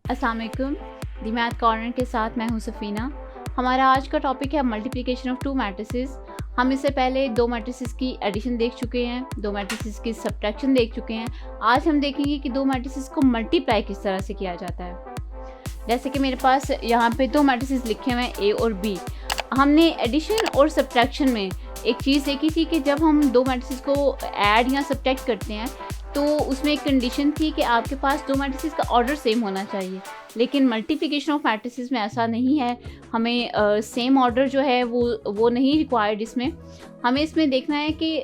अस्सलाम वालेकुम। दी math corner के साथ मैं हूं सफ़ीना। हमारा आज का टॉपिक है मल्टीप्लिकेशन ऑफ टू मैट्रिसेस। हम इससे पहले दो मैट्रिसेस की एडिशन देख चुके हैं, दो मैट्रिसेस की सब्ट्रैक्शन देख चुके हैं। आज हम देखेंगे कि दो मैट्रिसेस को मल्टीप्लाई किस तरह से किया जाता है। जैसे कि मेरे पास यहाँ पे दो मैट्रिसेस लिखे हुए हैं ए और बी। हमने एडिशन और सब्ट्रैक्शन में एक चीज़ देखी थी कि जब हम दो मैट्रिसेस को ऐड या सब्ट्रैक्ट करते हैं तो उसमें एक कंडीशन थी कि आपके पास दो मैट्रिसेस का ऑर्डर सेम होना चाहिए। लेकिन मल्टीप्लिकेशन ऑफ मैट्रिसेस में ऐसा नहीं है, हमें सेम ऑर्डर जो है वो नहीं रिक्वायर्ड। इसमें हमें इसमें देखना है कि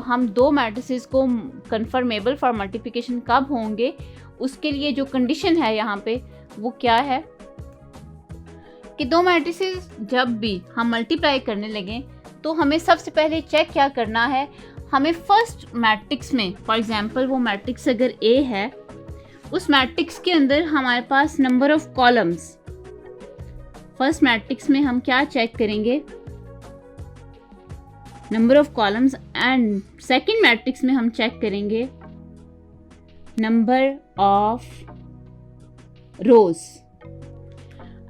हम दो मैट्रिसेस को कन्फर्मेबल फॉर मल्टीप्लिकेशन कब होंगे। उसके लिए जो कंडीशन है यहाँ पे वो क्या है कि दो मैट्रिसेस जब भी हम मल्टीप्लाई करने लगें तो हमें सबसे पहले चेक क्या करना है। हमें फर्स्ट मैट्रिक्स में, फॉर एग्जांपल वो मैट्रिक्स अगर ए है, उस मैट्रिक्स के अंदर हमारे पास number of columns, first matrix में हम क्या चेक करेंगे, number of columns. And second matrix में हम चेक करेंगे नंबर ऑफ रोज।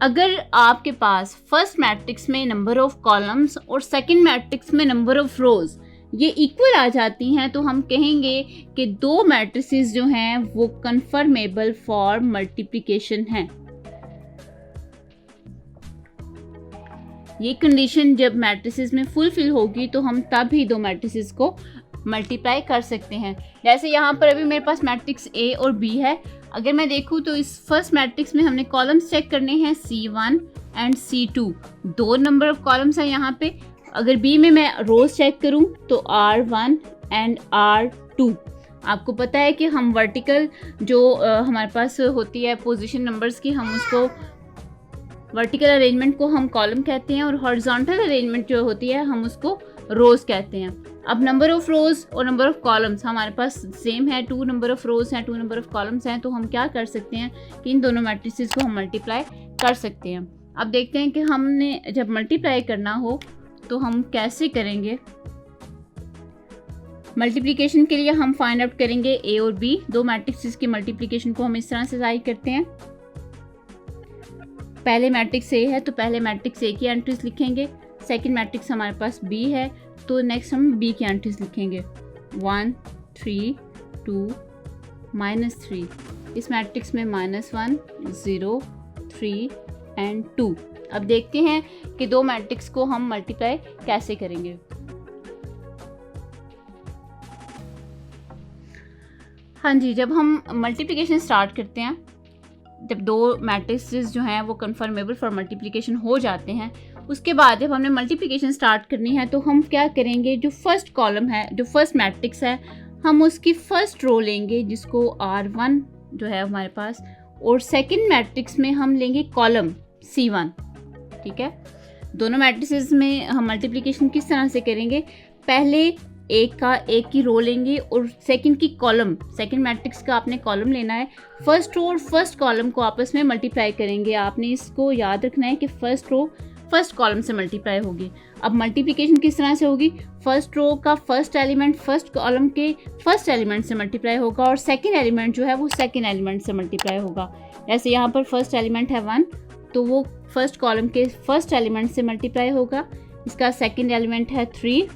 अगर आपके पास फर्स्ट मैट्रिक्स में नंबर ऑफ कॉलम्स और सेकंड मैट्रिक्स में नंबर ऑफ रोज ये इक्वल आ जाती हैं तो हम कहेंगे कि दो मैट्रिसेस जो हैं वो कन्फर्मेबल फॉर मल्टीप्लिकेशन हैं। ये कंडीशन जब मैट्रिसेस में फुलफिल होगी तो हम तब ही दो मैट्रिसेस को मल्टीप्लाई कर सकते हैं। जैसे यहाँ पर अभी मेरे पास मैट्रिक्स ए और बी है। अगर मैं देखूँ तो इस फर्स्ट मैट्रिक्स में हमने कॉलम्स चेक करने हैं C1 एंड C2, दो नंबर ऑफ कॉलम्स हैं यहाँ पे। अगर बी में मैं रोज चेक करूँ तो R1 एंड R2। आपको पता है कि हम वर्टिकल जो हमारे पास होती है पोजीशन नंबर्स की, हम उसको वर्टिकल अरेंजमेंट को हम कॉलम कहते हैं और हॉरिजॉन्टल अरेंजमेंट जो होती है हम उसको रोज कहते हैं। अब नंबर ऑफ रोज और नंबर ऑफ कॉलम्स हमारे पास सेम है, टू नंबर ऑफ रोज हैं, टू नंबर ऑफ कॉलम्स हैं, तो हम क्या कर सकते हैं कि इन दोनों मैट्रिसेस को हम मल्टीप्लाई कर सकते हैं। अब देखते हैं कि हमने जब मल्टीप्लाई करना हो तो हम कैसे करेंगे। मल्टीप्लिकेशन के लिए हम फाइंड आउट करेंगे ए और बी, दो मैट्रिक्स की मल्टीप्लिकेशन को हम इस तरह से जाहिर करते हैं। पहले मैट्रिक्स ए है तो पहले मैट्रिक्स ए की एंट्रीज लिखेंगे। सेकंड मैट्रिक्स हमारे पास बी है तो नेक्स्ट हम बी की एंट्रीज लिखेंगे 1 3 2 -3। इस मैट्रिक्स में -1 0 3 एंड 2। अब देखते हैं कि दो मैट्रिक्स को हम मल्टीप्लाई कैसे करेंगे। हाँ जी, जब हम मल्टीप्लिकेशन स्टार्ट करते हैं, जब दो मैट्रिसेस जो हैं वो कन्फर्मेबल फॉर मल्टीप्लिकेशन हो जाते हैं, उसके बाद जब हमने मल्टीप्लिकेशन स्टार्ट करनी है तो हम क्या करेंगे, जो फर्स्ट कॉलम है, जो फर्स्ट मैट्रिक्स है, हम उसकी फर्स्ट रो लेंगे जिसको R1 जो है हमारे पास, और सेकंड मैट्रिक्स में हम लेंगे कॉलम C1। ठीक है, दोनों मैट्रिसेस में हम मल्टीप्लिकेशन किस तरह से करेंगे, पहले एक की रो लेंगे और सेकंड की कॉलम, सेकंड मैट्रिक्स का आपने कॉलम लेना है, फर्स्ट रो और फर्स्ट कॉलम को आपस में मल्टीप्लाई करेंगे। आपने इसको याद रखना है कि फर्स्ट रो फर्स्ट कॉलम से मल्टीप्लाई होगी। अब मल्टीप्लिकेशन किस तरह से होगी, फर्स्ट रो का फर्स्ट एलिमेंट फर्स्ट कॉलम के फर्स्ट एलिमेंट से मल्टीप्लाई होगा और सेकंड एलिमेंट जो है वो सेकंड एलिमेंट से मल्टीप्लाई होगा। जैसे यहाँ पर फर्स्ट एलिमेंट है 1 तो वो फर्स्ट कॉलम के फर्स्ट एलिमेंट से मल्टीप्लाई होगा। इसका सेकंड एलिमेंट है 3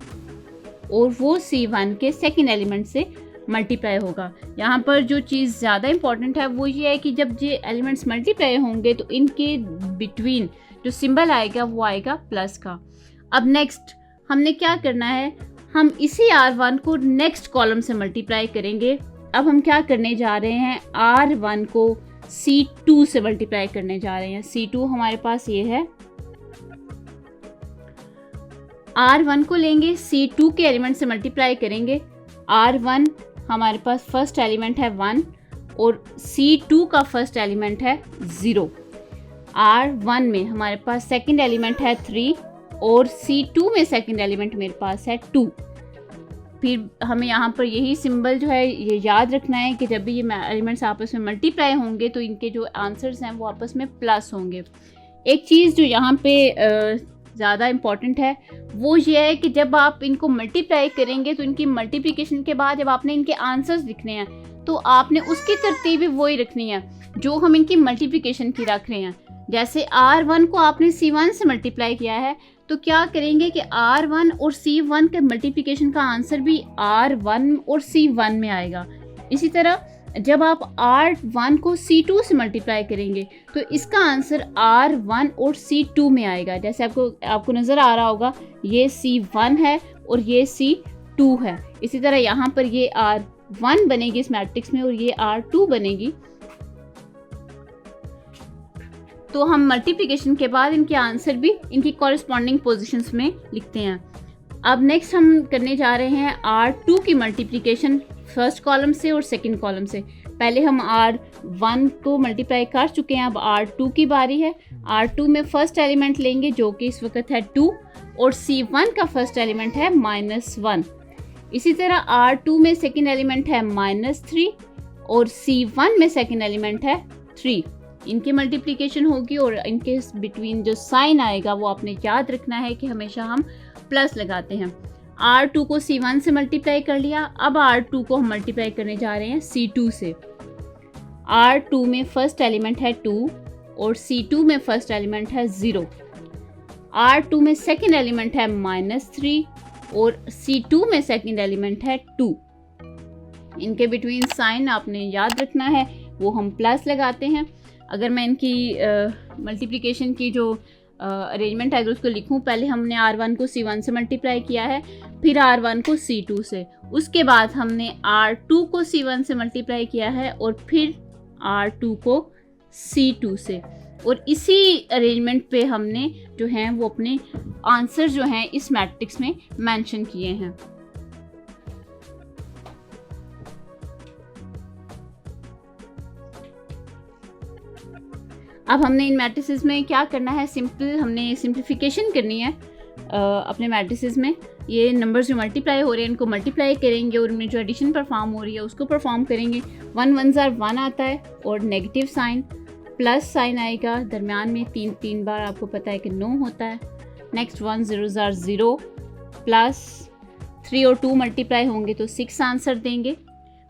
और वो C1 के सेकंड एलिमेंट से मल्टीप्लाई होगा। यहाँ पर जो चीज़ ज़्यादा इंपॉर्टेंट है वो ये है कि जब ये एलिमेंट्स मल्टीप्लाई होंगे तो इनके बिटवीन जो सिंबल आएगा वो आएगा प्लस का। अब नेक्स्ट हमने क्या करना है, हम इसी R1 को नेक्स्ट कॉलम से मल्टीप्लाई करेंगे। अब हम क्या करने जा रहे हैं, R1 को C2 से मल्टीप्लाई करने जा रहे हैं। C2 हमारे पास ये है, R1 को लेंगे, C2 के एलिमेंट से मल्टीप्लाई करेंगे। R1 हमारे पास फर्स्ट एलिमेंट है 1 और C2 का फर्स्ट एलिमेंट है 0। R1 में हमारे पास सेकंड एलिमेंट है 3 और C2 में सेकंड एलिमेंट मेरे पास है 2। फिर हमें यहाँ पर यही सिंबल जो है ये याद रखना है कि जब भी ये एलिमेंट्स आपस में मल्टीप्लाई होंगे तो इनके जो आंसर्स हैं वो आपस में प्लस होंगे। एक चीज़ जो यहाँ पे ज़्यादा इम्पॉर्टेंट है वो ये है कि जब आप इनको मल्टीप्लाई करेंगे तो इनकी मल्टीप्लिकेशन के बाद जब आपने इनके आंसर्स लिखने हैं तो आपने उसकी तरतीब भी वही रखनी है। जो हम इनकी मल्टीप्लिकेशन की रख रहे हैं। जैसे R1 को आपने C1 से मल्टीप्लाई किया है तो क्या करेंगे कि R1 और C1 के मल्टीप्लिकेशन का आंसर भी R1 और C1 में आएगा। इसी तरह जब आप R1 को C2 से मल्टीप्लाई करेंगे तो इसका आंसर R1 और C2 में आएगा। जैसे आपको नज़र आ रहा होगा, ये C1 है और ये C2 है। इसी तरह यहाँ पर ये R1 बनेगी इस मैट्रिक्स में और ये R2 बनेगी। तो हम मल्टीप्लिकेशन के बाद इनके आंसर भी इनकी कॉरेस्पॉन्डिंग पोजीशंस में लिखते हैं। अब नेक्स्ट हम करने जा रहे हैं R2 की मल्टीप्लिकेशन फर्स्ट कॉलम से और सेकंड कॉलम से। पहले हम R1 को मल्टीप्लाई कर चुके हैं, अब R2 की बारी है। R2 में फर्स्ट एलिमेंट लेंगे जो कि इस वक्त है 2 और C1 का फर्स्ट एलिमेंट है -1। इसी तरह R2 में सेकंड एलिमेंट है -3 और C1 में सेकंड एलिमेंट है 3। इनकी मल्टीप्लिकेशन होगी और इनके बिटवीन जो साइन आएगा वो आपने याद रखना है कि हमेशा हम प्लस लगाते हैं। R2 को C1 से मल्टीप्लाई कर लिया, अब R2 को हम मल्टीप्लाई करने जा रहे हैं C2 से। R2 में फर्स्ट एलिमेंट है 2 और C2 में फर्स्ट एलिमेंट है 0। R2 में सेकंड एलिमेंट है -3 और C2 में सेकंड एलिमेंट है 2। इनके बिटवीन साइन आपने याद रखना है, वो हम प्लस लगाते हैं। अगर मैं इनकी मल्टीप्लिकेशन की जो अरेंजमेंट है अगर उसको लिखूं, पहले हमने R1 को C1 से मल्टीप्लाई किया है, फिर R1 को C2 से, उसके बाद हमने R2 को C1 से मल्टीप्लाई किया है और फिर R2 को C2 से, और इसी अरेंजमेंट पे हमने जो हैं वो अपने आंसर जो हैं इस मैट्रिक्स में मेंशन किए हैं। अब हमने इन मैट्रिसेस में क्या करना है, हमने सिंप्लीफिकेशन करनी है अपने मैट्रिसेस में। ये नंबर्स जो मल्टीप्लाई हो रहे हैं इनको मल्टीप्लाई करेंगे और उनमें जो एडिशन परफॉर्म हो रही है उसको परफॉर्म करेंगे। 1 1 ज़ार 1 आता है और नेगेटिव साइन प्लस साइन आएगा, दरमियान में 3 बार आपको पता है कि 9 होता है। नेक्स्ट 1 0 ज़ार 0 प्लस 3 और 2 मल्टीप्लाई होंगे तो 6 आंसर देंगे।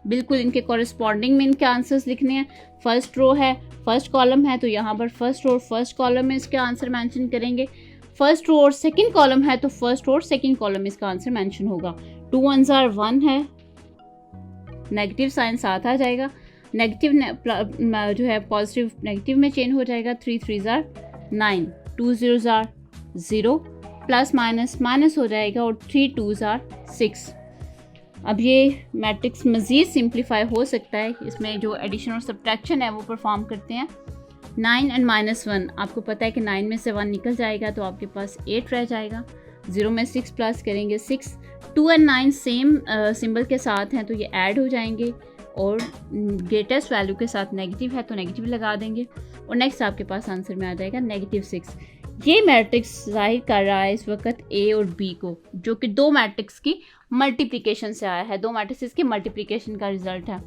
बिल्कुल इनके कॉरेस्पॉन्डिंग में इनके आंसर्स लिखने हैं। फर्स्ट रो है, फर्स्ट कॉलम है तो यहाँ पर फर्स्ट रो और फर्स्ट कॉलम में इसके आंसर मेंशन करेंगे। फर्स्ट रो और सेकंड कॉलम है तो फर्स्ट रो और सेकंड कॉलम में इसका आंसर मेंशन होगा। 2 1 ज़ार 1 है, नेगेटिव साइन साथ आ जाएगा, नेगेटिव जो है पॉजिटिव नेगेटिव में चेंज हो जाएगा। 3 3 ज़ार 9, 2 0 ज़ार 0 प्लस माइनस माइनस हो जाएगा और 3 2 ज़ार 6। अब ये मैट्रिक्स मज़ीद सिंप्लीफाई हो सकता है, इसमें जो एडिशन और सब्ट्रैक्शन है वो परफॉर्म करते हैं। 9 एंड -1, आपको पता है कि 9 में से 1 निकल जाएगा तो आपके पास 8 रह जाएगा। 0 में 6 प्लस करेंगे 6। 2 एंड 9 सेम सिंबल के साथ हैं तो ये ऐड हो जाएंगे और ग्रेटेस्ट वैल्यू के साथ नेगेटिव है तो नेगेटिव लगा देंगे और नेक्स्ट आपके पास आंसर में आ जाएगा -6। ये मैट्रिक्स जाहिर कर रहा है इस वक्त A और B को, जो कि 2 मैट्रिक्स की मल्टीप्लिकेशन से आया है, 2 मैट्रिसेस की मल्टीप्लिकेशन का रिजल्ट है।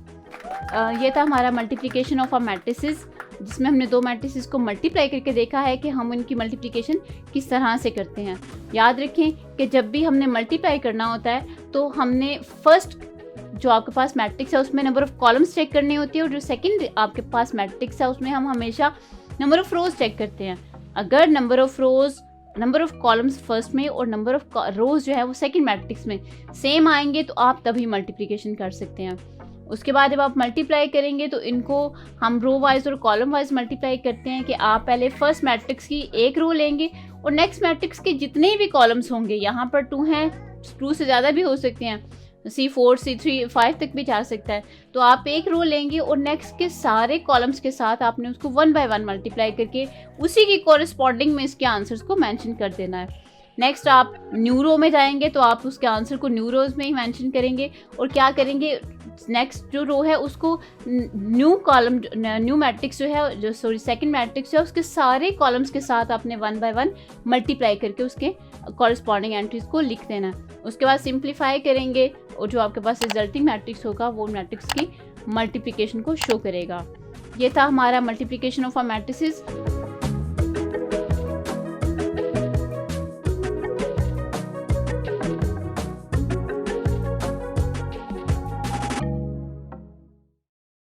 ये था हमारा मल्टीप्लिकेशन ऑफ अ मैट्रिसेस, जिसमें हमने 2 मैट्रिसेस को मल्टीप्लाई करके देखा है कि हम उनकी मल्टीप्लिकेशन किस तरह से करते हैं। याद रखें कि जब भी हमने मल्टीप्लाई करना होता है तो हमने फर्स्ट जो आपके पास मैट्रिक्स है उसमें नंबर ऑफ़ कॉलम्स चेक करनी होती है और जो सेकंड आपके पास मैट्रिक्स है उसमें हम हमेशा नंबर ऑफ़ रोज़ चेक करते हैं। अगर नंबर ऑफ़ कॉलम्स फर्स्ट में और नंबर ऑफ़ रोज़ जो है वो सेकंड मैट्रिक्स में सेम आएंगे तो आप तभी मल्टीप्लिकेशन कर सकते हैं। उसके बाद जब आप मल्टीप्लाई करेंगे तो इनको हम रो वाइज और कॉलम वाइज मल्टीप्लाई करते हैं कि आप पहले फर्स्ट मैट्रिक्स की एक रो लेंगे और नेक्स्ट मैट्रिक्स के जितने भी कॉलम्स होंगे, यहाँ पर 2 हैं, 2 से ज़्यादा भी हो सकते हैं, C4 C3 5 तक भी जा सकता है, तो आप एक रो लेंगे और नेक्स्ट के सारे कॉलम्स के साथ आपने उसको 1 बाय 1 मल्टीप्लाई करके उसी की कॉरेस्पॉन्डिंग में इसके आंसर्स को मेंशन कर देना है। नेक्स्ट आप न्यू रो में जाएंगे तो आप उसके आंसर को न्यू रोज में ही मेंशन करेंगे और क्या करेंगे, नेक्स्ट जो रो है उसको न्यू मैट्रिक्स जो है सेकंड मैट्रिक्स है उसके सारे कॉलम्स के साथ आपने 1 बाय 1 मल्टीप्लाई करके उसके कॉरेस्पॉन्डिंग एंट्रीज को लिख देना है। उसके बाद सिंप्लीफाई करेंगे और जो आपके पास रिजल्टिंग मैट्रिक्स होगा वो मैट्रिक्स की मल्टीप्लिकेशन को शो करेगा। ये था हमारा मल्टीप्लिकेशन ऑफ अ मैट्रिसेस।